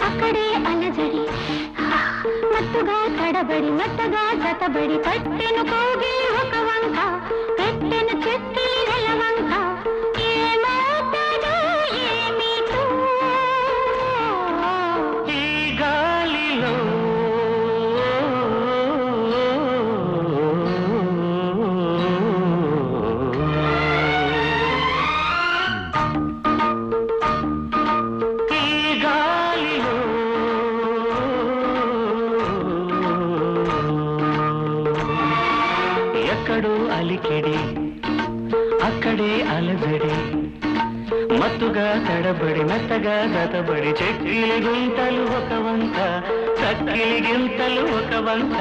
అక్కడే అలజడి మత్తుగా తడబడి మెత్తగా జతబడి పట్టెను కోగి ఒక వంక పెట్టెను చెట్టి నెలవంక ఏమవుతాడో ఏమిటో ఈ గాలిలో ఎక్కడో అలికిడి అక్కడే అలజడి మత్తుగా తడబడి మెత్తగా గతబడి చెక్కిలి గుంతలు ఒక వంక చక్కిలి గింతలు ఒక వంక